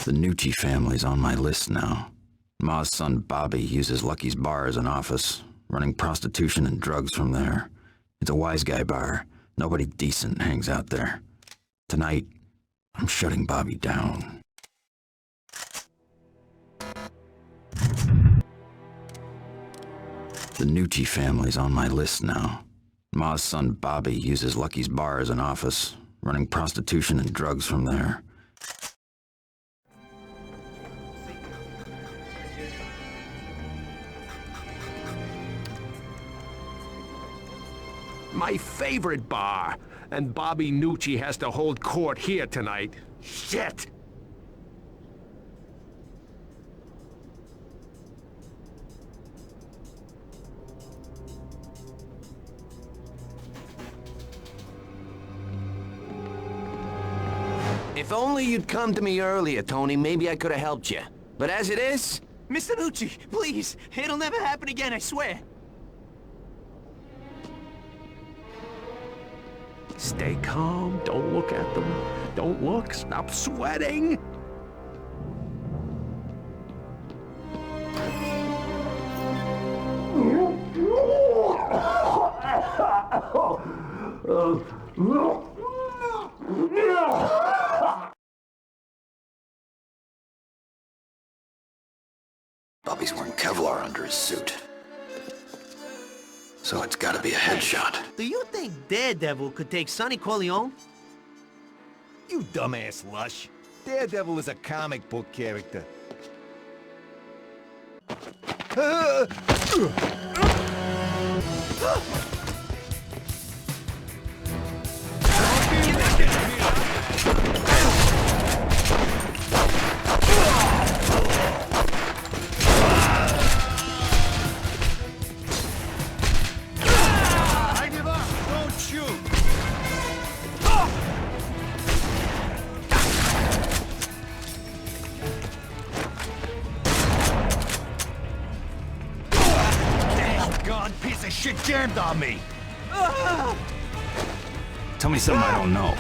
The Gnucci family's on my list now. Ma's son Bobby uses Lucky's bar as an office, running prostitution and drugs from there. It's a wise guy bar. Nobody decent hangs out there. Tonight, I'm shutting Bobby down. The Gnucci family's on my list now. Ma's son Bobby uses Lucky's bar as an office, running prostitution and drugs from there. My favorite bar, and Bobby Gnucci has to hold court here tonight. Shit! If only you'd come to me earlier, Tony, maybe I could have helped you. But as it is... Mr. Gnucci, please, it'll never happen again, I swear. Stay calm, don't look at them. Don't look, stop sweating! Bobby's wearing Kevlar under his suit. So it's gotta be a headshot. Do you think Daredevil could take Sonny Corleone? You dumbass lush. Daredevil is a comic book character. Shit jammed on me! Tell me something I don't know.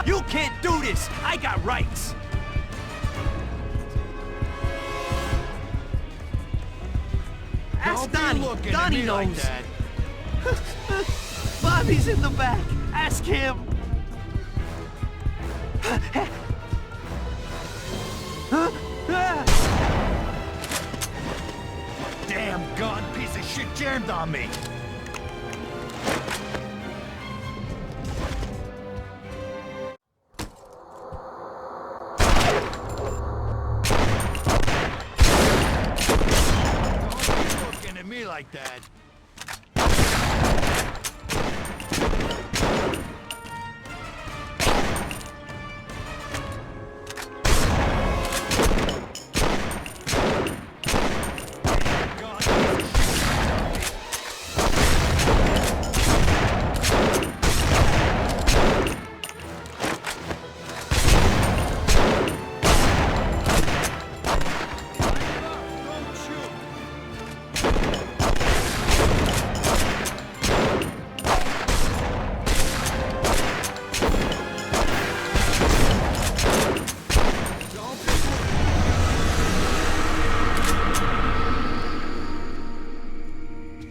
You can't do this! I got rights! Ask Donnie. Donnie knows. Like that. Bobby's in the back. Ask him. Damn gun piece of shit jammed on me! Don't be looking at me like that.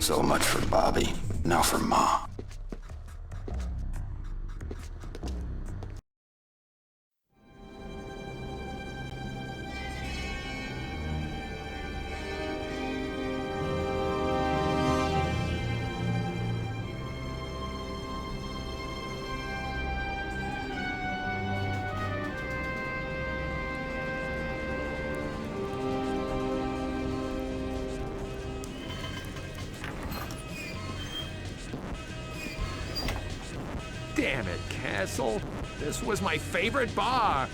So much for Bobby. Now for Ma. Damn it, Castle. This was my favorite bar.